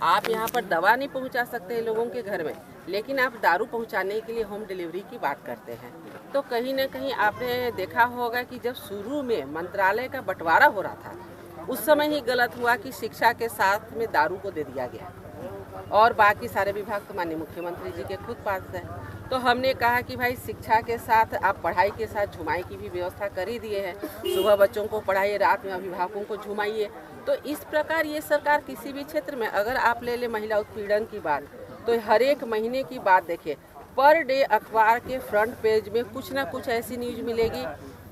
आप यहाँ पर दवा नहीं पहुँचा सकते हैं लोगों के घर में, लेकिन आप दारू पहुँचाने के लिए होम डिलीवरी की बात करते हैं। तो कहीं ना कहीं आपने देखा होगा कि जब शुरू में मंत्रालय का बंटवारा हो रहा था, उस समय ही गलत हुआ कि शिक्षा के साथ में दारू को दे दिया गया और बाकी सारे विभाग तो माननीय मुख्यमंत्री जी के खुद पास है। तो हमने कहा कि भाई शिक्षा के साथ आप पढ़ाई के साथ झुमाई की भी व्यवस्था कर ही दिए हैं। सुबह बच्चों को पढ़ाइए, रात में अभिभावकों को झुमाइए। तो इस प्रकार ये सरकार किसी भी क्षेत्र में, अगर आप ले ले महिला उत्पीड़न की बात, तो हर एक महीने की बात देखिए, पर डे अखबार के फ्रंट पेज में कुछ ना कुछ ऐसी न्यूज मिलेगी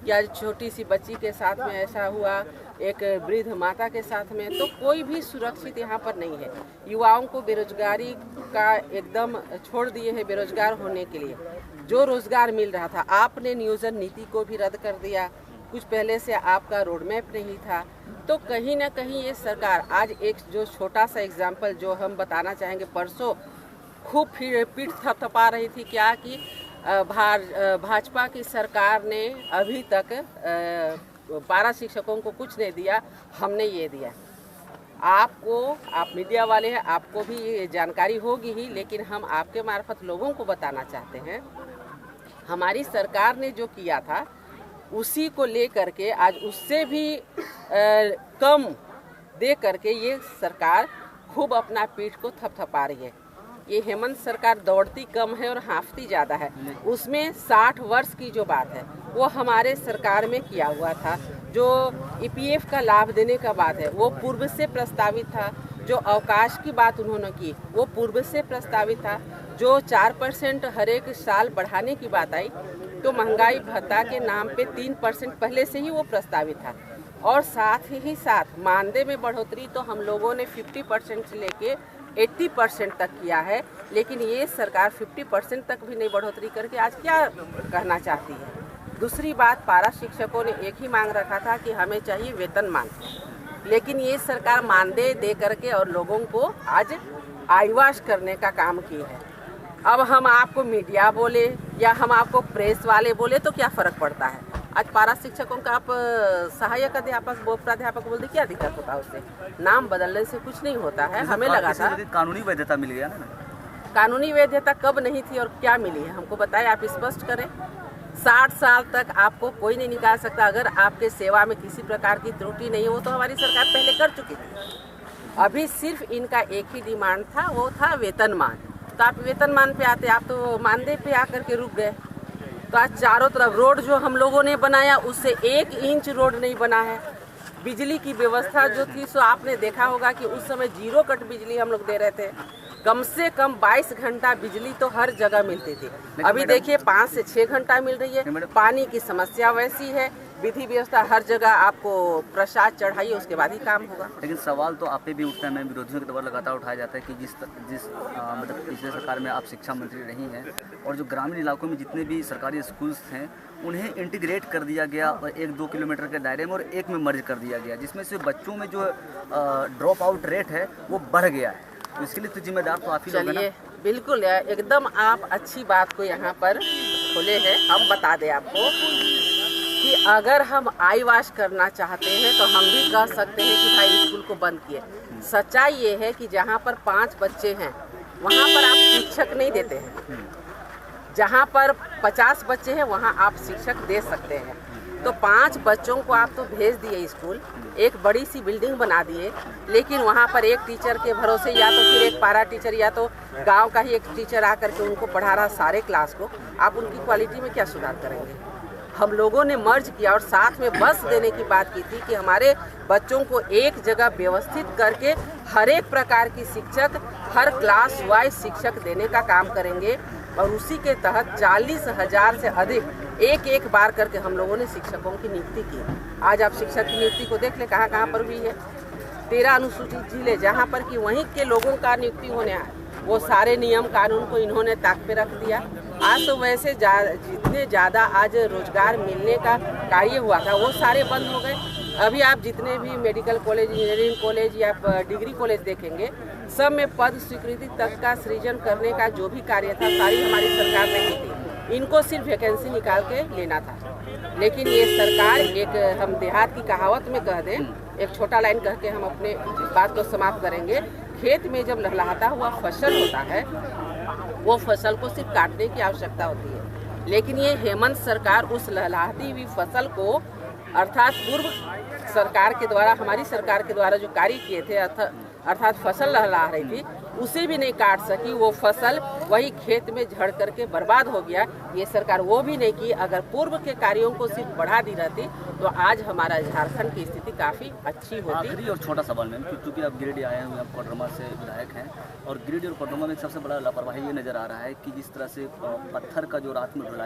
या छोटी सी बच्ची के साथ में ऐसा हुआ, एक वृद्ध माता के साथ में। तो कोई भी सुरक्षित यहाँ पर नहीं है। युवाओं को बेरोजगारी का एकदम छोड़ दिए हैं, बेरोजगार होने के लिए जो रोजगार मिल रहा था। आपने नियोजन नीति को भी रद्द कर दिया, कुछ पहले से आपका रोड मैप नहीं था। तो कहीं ना कहीं ये सरकार, आज एक जो छोटा सा एग्जाम्पल जो हम बताना चाहेंगे, परसों खूब पीठ थपथपा रही थी क्या कि भाजपा की सरकार ने अभी तक पारा शिक्षकों को कुछ नहीं दिया, हमने ये दिया। आपको, आप मीडिया वाले हैं, आपको भी ये जानकारी होगी ही, लेकिन हम आपके मार्फत लोगों को बताना चाहते हैं, हमारी सरकार ने जो किया था उसी को लेकर के आज उससे भी कम दे करके ये सरकार खूब अपना पीठ को थपथपा रही है। ये हेमंत सरकार दौड़ती कम है और हाँफती ज़्यादा है। उसमें 60 वर्ष की जो बात है वो हमारे सरकार में किया हुआ था। जो ईपीएफ का लाभ देने का बात है वो पूर्व से प्रस्तावित था। जो अवकाश की बात उन्होंने की वो पूर्व से प्रस्तावित था। जो 4% हर एक साल बढ़ाने की बात आई तो महंगाई भत्ता के नाम पे 3% पहले से ही वो प्रस्तावित था। और साथ ही साथ मानदेय में बढ़ोतरी तो हम लोगों ने 50% से लेके 80% तक किया है, लेकिन ये सरकार 50% तक भी नहीं बढ़ोतरी करके आज क्या कहना चाहती है। दूसरी बात, पारा शिक्षकों ने एक ही मांग रखा था कि हमें चाहिए वेतनमान, लेकिन ये सरकार मानदेय दे करके और लोगों को आज आईवाश करने का काम की है। अब हम आपको मीडिया बोले या हम आपको प्रेस वाले बोले तो क्या फ़र्क पड़ता है। आज पारा शिक्षकों का आप सहायक अध्यापक, प्राध्यापक बोल दे, क्या दिक्कत होता है उससे? नाम बदलने से कुछ नहीं होता है। हमें लगा था कानूनी वैधता मिल गया ना। कानूनी वैधता कब नहीं थी और क्या मिली है, हमको बताएं, आप स्पष्ट करें। 60 साल तक आपको कोई नहीं निकाल सकता अगर आपके सेवा में किसी प्रकार की त्रुटि नहीं है। वो तो हमारी सरकार पहले कर चुकी थी। अभी सिर्फ इनका एक ही डिमांड था, वो था वेतनमान। तो आप वेतनमान पे आते, आप तो मानदेय पे आकर के रुक गए। तो आज चारों तरफ रोड जो हम लोगों ने बनाया उससे 1 इंच रोड नहीं बना है। बिजली की व्यवस्था जो थी सो आपने देखा होगा कि उस समय 0 कट बिजली हम लोग दे रहे थे। कम से कम 22 घंटा बिजली तो हर जगह मिलती थी। अभी देखिए 5 से 6 घंटा मिल रही है। पानी की समस्या वैसी है, विधि व्यवस्था हर जगह आपको प्रसाद चढ़ाइए उसके बाद ही काम होगा। लेकिन सवाल तो आप पे भी उठता है, मैं विरोधियों के द्वारा लगातार उठाया जाता है कि जिस मतलब पिछले सरकार में आप शिक्षा मंत्री रही हैं और जो ग्रामीण इलाकों में जितने भी सरकारी स्कूल्स हैं उन्हें इंटीग्रेट कर दिया गया और 1-2 किलोमीटर के दायरे में और एक में मर्ज कर दिया गया, जिसमें से बच्चों में जो ड्रॉप आउट रेट है वो बढ़ गया है। तो इसके लिए तो जिम्मेदार तो आप ही लोग हैं ना। बिल्कुल एकदम आप अच्छी बात को यहाँ पर खोले हैं। हम बता दें आपको कि अगर हम आईवाश करना चाहते हैं तो हम भी कह सकते हैं कि भाई स्कूल को बंद किए। सच्चाई ये है कि जहाँ पर 5 बच्चे हैं वहाँ पर आप शिक्षक नहीं देते हैं। जहाँ पर 50 बच्चे हैं वहाँ आप शिक्षक दे सकते हैं। तो 5 बच्चों को आप तो भेज दिए स्कूल, एक बड़ी सी बिल्डिंग बना दिए, लेकिन वहाँ पर एक टीचर के भरोसे या तो फिर एक पारा टीचर या तो गांव का ही एक टीचर आकर के उनको पढ़ा रहा सारे क्लास को। आप उनकी क्वालिटी में क्या सुधार करेंगे? हम लोगों ने मर्ज किया और साथ में बस देने की बात की थी कि हमारे बच्चों को एक जगह व्यवस्थित करके हर एक प्रकार की शिक्षक, हर क्लास वाइज शिक्षक देने का काम करेंगे। और उसी के तहत 40,000 से अधिक एक बार करके हम लोगों ने शिक्षकों की नियुक्ति की। आज आप शिक्षक की नियुक्ति को देख ले कहाँ कहाँ पर हुई है। 13 अनुसूचित जिले जहाँ पर कि वहीं के लोगों का नियुक्ति होने आए, वो सारे नियम कानून को इन्होंने ताक पे रख दिया। आज तो वैसे जितने ज़्यादा आज रोजगार मिलने का कार्य हुआ था वो सारे बंद हो गए। अभी आप जितने भी मेडिकल कॉलेज, इंजीनियरिंग कॉलेज या डिग्री कॉलेज देखेंगे, सब में पद स्वीकृति तक का सृजन करने का जो भी कार्य था सारी हमारी सरकार ने की थी। इनको सिर्फ वैकेंसी निकाल के लेना था। लेकिन ये सरकार, एक हम देहात की कहावत में कह दें, एक छोटा लाइन कह के हम अपने बात को समाप्त करेंगे खेत में जब लहलहाता हुआ फसल होता है, वो फसल को सिर्फ काटने की आवश्यकता होती है। लेकिन ये हेमंत सरकार उस लहलहाती हुई फसल को, अर्थात पूर्व सरकार के द्वारा, हमारी सरकार के द्वारा जो कार्य किए थे, अर्थात फसल लहला रही थी, उसे भी नहीं काट सकी। वो फसल वही खेत में झड़ करके बर्बाद हो गया। ये सरकार वो भी नहीं की। अगर पूर्व के कार्यों को सिर्फ बढ़ा दी रहती तो आज हमारा झारखंड की स्थिति काफ़ी अच्छी होती। आखिरी और छोटा सवाल मैम, क्योंकि आप गिरिडीह आए हुए हैं, आप कोडरमा से विधायक हैं, और गिरिडीह और कोडरमा में एक सबसे बड़ा लापरवाही ये नज़र आ रहा है कि जिस तरह से पत्थर का जो रात में ढुलाई